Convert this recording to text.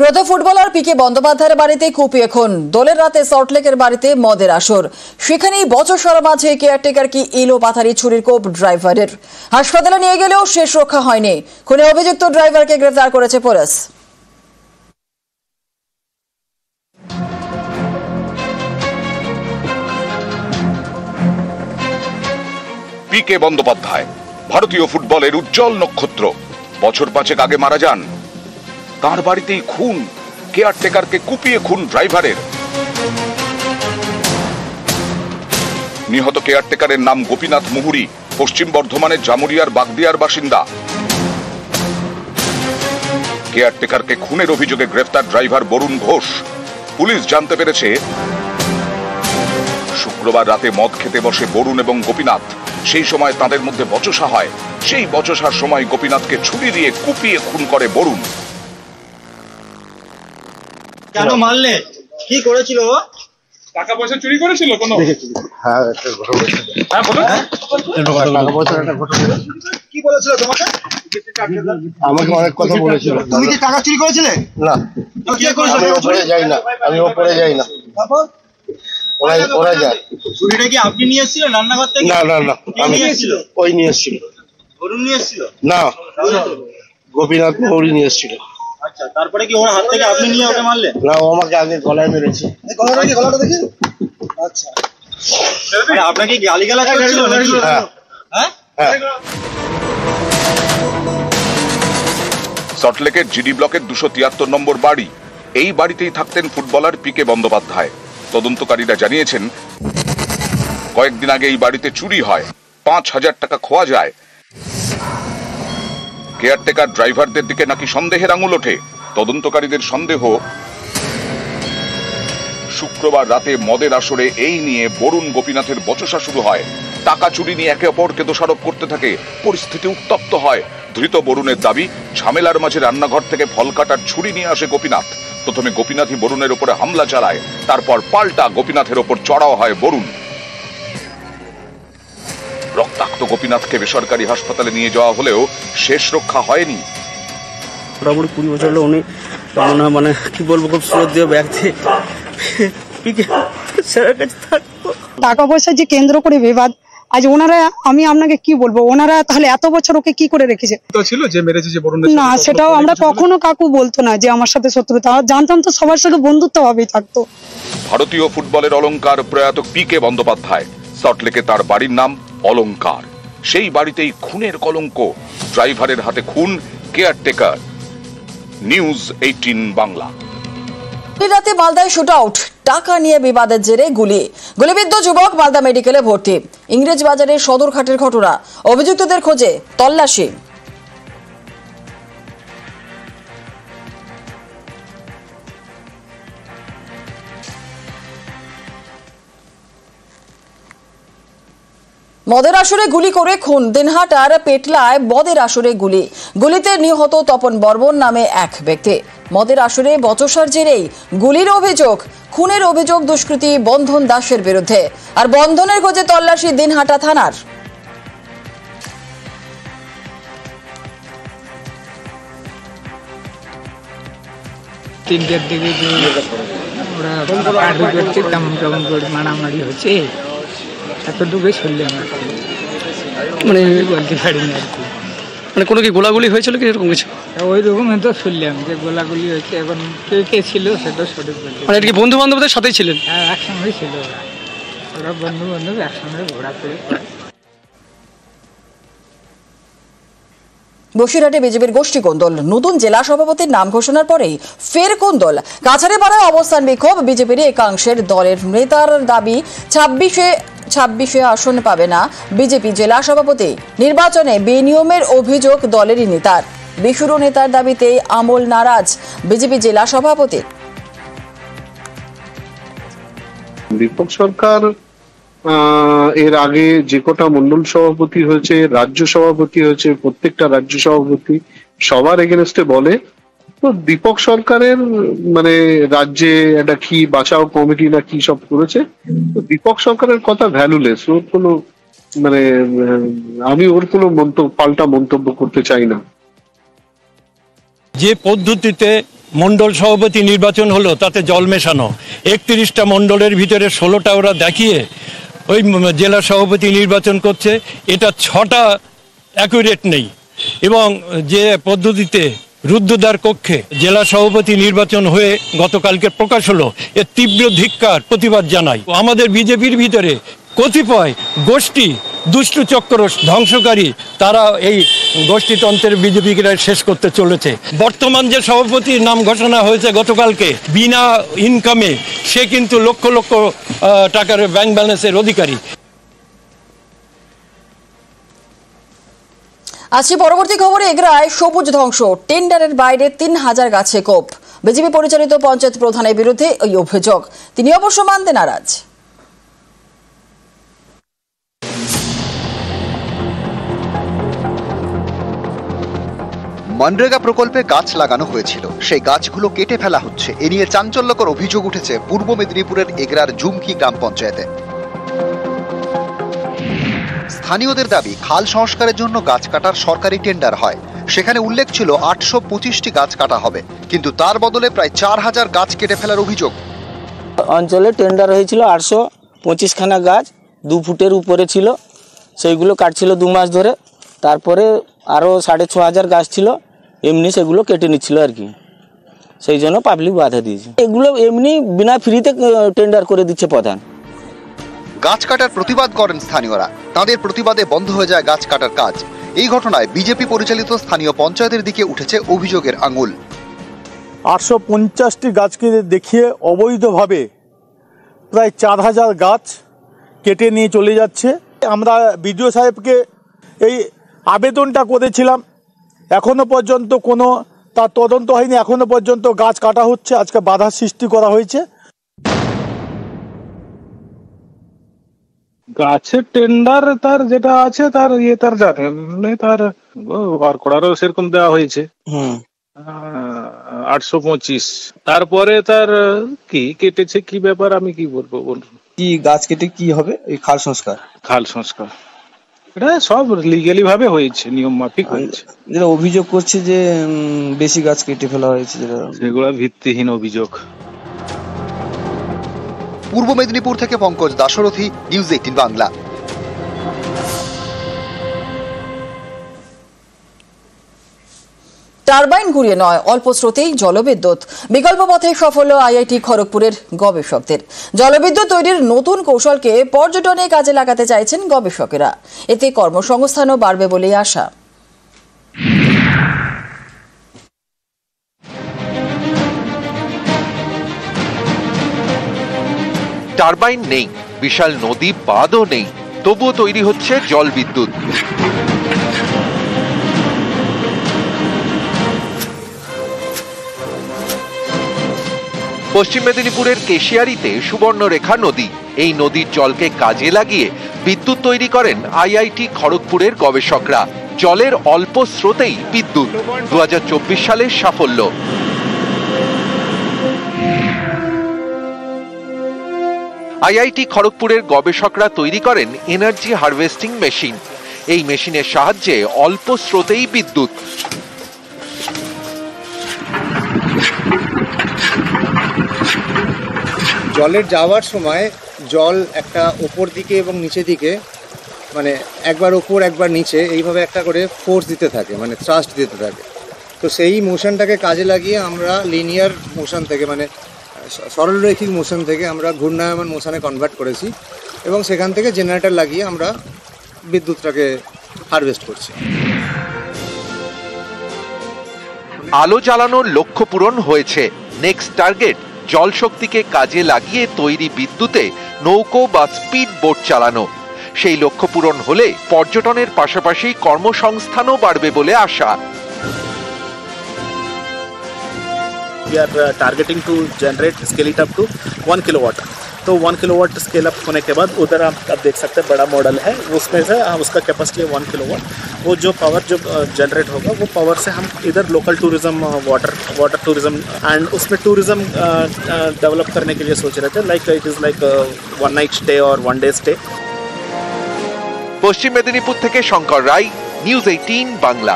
প্রথ footballer পিকে বন্দ্যোপাধ্যায়ের বাড়িতে কুপিয়ে খুন। দোলের রাতে সল্টলেকের বাড়িতে মদের আসর। সেখানেই বচসার মাঝে কেয়ারটেকার কি ইলো পাথারি ছুরির কোপ ড্রাইভারের। হাসপাতালে নিয়ে গেলেও শেষ রক্ষা হয়নি। খুনে অভিযুক্ত ড্রাইভারকে গ্রেফতার করেছে পুলিশ। পিকে বন্দ্যোপাধ্যায় ভারতীয় ফুটবলের উজ্জ্বল নক্ষত্র। বছর 5 আগে মারা যান। তার বাড়িতেই খুন, কেয়ারটেকারকে কুপিয়ে খুন ড্রাইভারের। নিহত কেয়ারটেকারের নাম গোপীনাথ মুহুরী, পশ্চিম বর্ধমানের জামুরিয়ার বাগদিয়ার বাসিন্দা। কেয়ারটেকারকে খুনের অভিযোগে গ্রেফতার ড্রাইভার বরুণ ঘোষ। পুলিশ জানতে পেরেছে শুক্রবার রাতে মদ খেতে বসে বরুণ এবং গোপীনাথ। সেই সময় তাদের মধ্যে বচসা হয়। সেই বচসার সময় গোপীনাথকে ছুরি দিয়ে কুপিয়ে খুন করে বরুণ। কেন মারলে? কি করেছিল ও? টাকা পয়সা চুরি করেছিল কোনো? হ্যাঁ, একটা ঘটনা ছিল। হ্যাঁ, বলো। টাকা পয়সা একটা ঘটনা। কি বলেছিল তোমাকে? আমাকে অনেক কথা বলেছিল। তুমি কি টাকা চুরি করেছিলে? না। কি করেছিল? আমি ওপরে যাই না। তারপর ওরা যায়। চুরিটা কি আপনি নিয়ে এসেছিলেন রান্নাঘর থেকে? না। আমি নিয়ে এসেছিল। ওই নিয়ে এসেছিল। বরুণ নিয়ে এসেছিল? না। গোপীনাথ মুহুরী নিয়ে এসেছিল। আচ্ছা, তারপরে কি ওর হাত থেকে আপনি নিয়ে ওকে মারলেন? না, ও আমাকে আগে গলায় মেরেছে। এই গলাটা দেখি। আচ্ছা, আপনাকে গালিগালাজ করেছিল নাকি? হ্যাঁ। সল্টলেকের জিডি ব্লকের 273 নম্বর বাড়ি। এই বাড়িতেই থাকতেন ফুটবলার পিকে বন্দ্যোপাধ্যায়। তদন্তকারীরা জানিয়েছেন কয়েকদিন আগে এই বাড়িতে চুরি হয়, 5,000 টাকা খোয়া যায়। কেয়ারটেকার ড্রাইভারদের দিকে নাকি সন্দেহের আঙুল ওঠে। তদন্তকারীদের সন্দেহ শুক্রবার রাতে মদের আসরে এই নিয়ে বরুণ গোপীনাথের বচসা শুরু হয়। টাকা চুরি নিয়ে একে অপরকে দোষারোপ করতে থাকে। পরিস্থিতি উত্তপ্ত হয়। ধৃত বরুণের দাবি, ঝামেলার মাঝে রান্নাঘর থেকে ফল কাটার ছুরি নিয়ে আসে গোপীনাথ। প্রথমে গোপীনাথই বরুণের উপরে হামলা চালায়। তারপর পাল্টা গোপীনাথের ওপর চড়াও হয় বরুণ। রক্তাক্ত গোপীনাথকে বেসরকারি হাসপাতালে নিয়ে যাওয়া হলেও শেষ রক্ষা হয়নি। মোটামুটি 20 বছর হলো উনি মানে কি বলবো, খুব শ্রদ্ধেয় ব্যক্তি। টাকা পয়সা যে কেন্দ্র করে বিবাদ, আজ ওনারা, আমি আপনাকে কি বলবো, ওনারা তাহলে এত বছর ওকে কি করে রেখেছে? ছিল যে মেরেছে যে বরুণ? না, সেটাও আমরা কখনো কাকু বলতো না যে আমার সাথে শত্রুতা। জানতাম তো সবার সাথে বন্ধুত্ব ভাবেই থাকতো। ভারতীয় ফুটবলের অলংকার প্রয়াত পিকে বন্দ্যোপাধ্যায়। সল্টলেকে তার বাড়ির নাম অলংকার। সেই বাড়িতেই খুনের কলঙ্ক। ড্রাইভারের হাতে খুন কেয়ারটেকার। নিউজ 18 বাংলা। রাতে মালদায় শুট আউট, টাকা নিয়ে বিবাদের জেরে গুলিবিদ্ধ যুবক মালদা মেডিকেলে ভর্তি। ইংরেজ বাজারের সদরঘাটের ঘটনা। অভিযুক্তদের খোঁজে তল্লাশি। মদের আসরে গুলি করে খুন। দিনহাটার পেটলায় মদের আসরে গুলিতে নিহত তপন বর্মন নামে এক ব্যক্তি। মদের আসরে বচসার জেরেই গুলির অভিযোগ। খুনের অভিযোগ দুষ্কৃতী বন্ধন দাসের বিরুদ্ধে। আর বন্ধনের খোঁজে তল্লাশি দিনহাটা থানার। তিনটের দিকে কেমন করে মারামারি হচ্ছে, এতটুকুই শুনলাম। মানে বলতে পারিনি আর কি। মানে কোনো কি গোলাগুলি হয়েছিল কি এরকম কিছু? ওই রকম তো শুনলাম যে গোলাগুলি হয়েছে। এখন কে ছিল সেটা সঠিক বলতে। মানে এটা কি বন্ধু বান্ধবদের সাথেই ছিলেন? হ্যাঁ, একসঙ্গেই ছিল ওরা বন্ধু বান্ধব একসঙ্গে ঘোরাঘুরি করে। বসিরহাটে বিজেপির গোষ্ঠী কোন্দল। নতুন জেলা সভাপতির নাম ঘোষণার পরেই ফের কোন্দল। কাছাড়িপাড়ায় অবস্থান বিক্ষোভ বিজেপির একাংশের। দলের নেতার দাবি 26 আসন পাবে না বিজেপি জেলা সভাপতি। নির্বাচনে বেনিয়মের অভিযোগ দলেরই নেতার। বিশুরু নেতার দাবিতে আমল নারাজ বিজেপি জেলা সভাপতি। দীপক সরকার এর আগে যে কটা মন্ডল সভাপতি হয়েছে, রাজ্য সভাপতি হয়েছে, প্রত্যেকটা রাজ্য সভাপতি সবার এগেনস্টে বলে। তো দীপক সরকারের মানে রাজ্যে একটা কি বাঁচাও কমিটি না কি সব করেছে। তো দীপক সরকারের কথা ভ্যালুলেস। ওর কোনো মানে আমি ওর কোনো পাল্টা মন্তব্য করতে চাই না। যে পদ্ধতিতে মণ্ডল সভাপতি নির্বাচন হলো, তাতে জল মেশানো। 31টা মণ্ডলের ভিতরে 16টা ওরা দেখিয়ে ওই জেলা সভাপতি নির্বাচন করছে। এটা 6টা অ্যাকুরেট নেই। এবং যে পদ্ধতিতে রুদ্ধদ্বার কক্ষে জেলা সভাপতি নির্বাচন হয়ে গতকালকে প্রকাশ হলো, এর তীব্র ধিক্কার প্রতিবাদ জানাই। আমাদের বিজেপির ভিতরে কতিপয় গোষ্ঠী দুষ্টু চক্র ধ্বংসকারী, তারা এই গোষ্ঠীতন্ত্রের বিজেপিকে শেষ করতে চলেছে। বর্তমান যে সভাপতির নাম ঘোষণা হয়েছে গতকালকে, বিনা ইনকামে সে কিন্তু লক্ষ লক্ষ টাকার ব্যাংক ব্যালেন্সের অধিকারী। আসছি পরবর্তী খবরে। এগরায় সবুজ ধ্বংস, টেন্ডারের বাইরে 3000 গাছে কোপ। বিজেপি পরিচালিত পঞ্চায়েত প্রধানের বিরুদ্ধে এই অভিযোগ, তিনি অবশ্য মানতে নারাজ। মনরেগা প্রকল্পে গাছ লাগানো হয়েছিল, সেই গাছগুলো কেটে ফেলা হচ্ছে। এ নিয়ে চাঞ্চল্যকর অভিযোগ উঠেছে পূর্ব মেদিনীপুরের এগরার জুমকি গ্রাম পঞ্চায়েতে। স্থানীয়দের দাবি, খাল সংস্কারের জন্য গাছ কাটার সরকারি টেন্ডার হয়, সেখানে উল্লেখ ছিল 825টি গাছ কাটা হবে, কিন্তু তার বদলে প্রায় 4000 গাছ কেটে ফেলার অভিযোগ। অঞ্চলে টেন্ডার হয়েছিল 825খানা গাছ, 2 ফুটের উপরে ছিল, সেইগুলো কাটছিল 2 মাস ধরে। তারপরে আরও 6500 গাছ ছিল, এমনি সেগুলো কেটে নিচ্ছিল আর কি। সেই জন্য পাবলিক বাধা দিয়েছে। এগুলো এমনি বিনা ফ্রিতে টেন্ডার করে দিচ্ছে প্রধান। গাছ কাটার প্রতিবাদ করেন স্থানীয়রা, তাদের প্রতিবাদে বন্ধ হয়ে যায় গাছ কাটার কাজ। এই ঘটনায় বিজেপি পরিচালিত স্থানীয় পঞ্চায়েতের দিকে উঠেছে অভিযোগের আঙুল। 850টি গাছকে দেখিয়ে অবৈধভাবে প্রায় 4000 গাছ কেটে নিয়ে চলে যাচ্ছে। আমরা বিডিও সাহেবকে এই আবেদনটা করেছিলাম, এখনো পর্যন্ত কোনো তার তদন্ত হয়নি। এখনো পর্যন্ত গাছ কাটা হচ্ছে, আজকে বাধা সৃষ্টি করা হয়েছে। গাছের টেন্ডার তার যেটা আছে তার তার জানে, তার বার করারও সেরকম দেওয়া হয়েছে 825। তারপরে তার কি কেটেছে, কি ব্যাপার আমি কি বলবো, বলুন। কি গাছ কেটে কি হবে? এই খাল সংস্কার এটা সব লিগ্যালি ভাবে হয়েছে, নিয়ম মাফিক হয়েছে। যেটা অভিযোগ করছে যে বেশি গাছ কেটে ফেলা হয়েছে, সেগুলো ভিত্তিহীন অভিযোগ। পূর্ব মেদিনীপুর থেকে পঙ্কজ দাশরথী, নিউজ 18 বাংলা। টারবাইন ঘুরিয়ে নয়, অল্প স্রোতেই জলবিদ্যুৎ। বিকল্প পথে সফল আইআইটি খড়গপুরের গবেষকদের। জলবিদ্যুৎ তৈরির নতুন কৌশলকে পর্যটনে কাজে লাগাতে চাইছেন গবেষকেরা, এতে কর্মসংস্থানও বাড়বে বলেই আশা। টারবাইন নেই, বিশাল নদী বাঁধও নেই, তবুও তৈরি হচ্ছে জলবিদ্যুৎ। পশ্চিম মেদিনীপুরের কেশিয়ারিতে সুবর্ণরেখা নদী। এই নদীর জলকে কাজে লাগিয়ে বিদ্যুৎ তৈরি করেন আইআইটি খড়গপুরের গবেষকরা। জলের অল্প স্রোতেই বিদ্যুৎ, 2024 সালের সাফল্য। আইআইটি খড়গপুরের গবেষকরা তৈরি করেন এনার্জি হারভেস্টিং মেশিন। এই মেশিনের সাহায্যে অল্প স্রোতেই বিদ্যুৎ। জলের যাওয়ার সময় জল একটা ওপর দিকে এবং নিচে দিকে, মানে একবার ওপর একবার নিচে, এইভাবে একটা করে ফোর্স দিতে থাকে, মানে থ্রাস্ট দিতে থাকে। তো সেই মোশনটাকে কাজে লাগিয়ে আমরা লিনিয়ার মোশন থেকে, মানে সরলরৈখিক মোশন থেকে আমরা ঘূর্ণায়মান মোশনে কনভার্ট করেছি, এবং সেখান থেকে জেনারেটর লাগিয়ে আমরা বিদ্যুৎটাকে হারভেস্ট করছি। আলো জ্বালানোর লক্ষ্য পূরণ হয়েছে। নেক্সট টার্গেট, জল শক্তিকে কাজে লাগিয়ে তৈরি বিদ্যুতে নৌকো বা স্পিড বোট চালানো। সেই লক্ষ্য পূরণ হলে পর্যটনের পাশাপাশি কর্মসংস্থানও বাড়বে বলে আশা। We are targeting to generate, scale it up to 1 kilowatt. तो 1 किलोवाट स्केल अप होने के बाद उधर आप देख सकते हैं बड़ा मॉडल है, उसमें से हम उसका कैपेसिटी है 1 किलोवाट। वो जो पावर जो जनरेट होगा वो पावर से हम इधर local tourism, water tourism and उसमें टूरिज्म डेवलप करने के लिए सोच रहे थे। Like it is like 1 night stay और 1 डे स्टे। পশ্চিম মেদিনীপুর থেকে শঙ্কর রায়, নিউজ 18 বাংলা।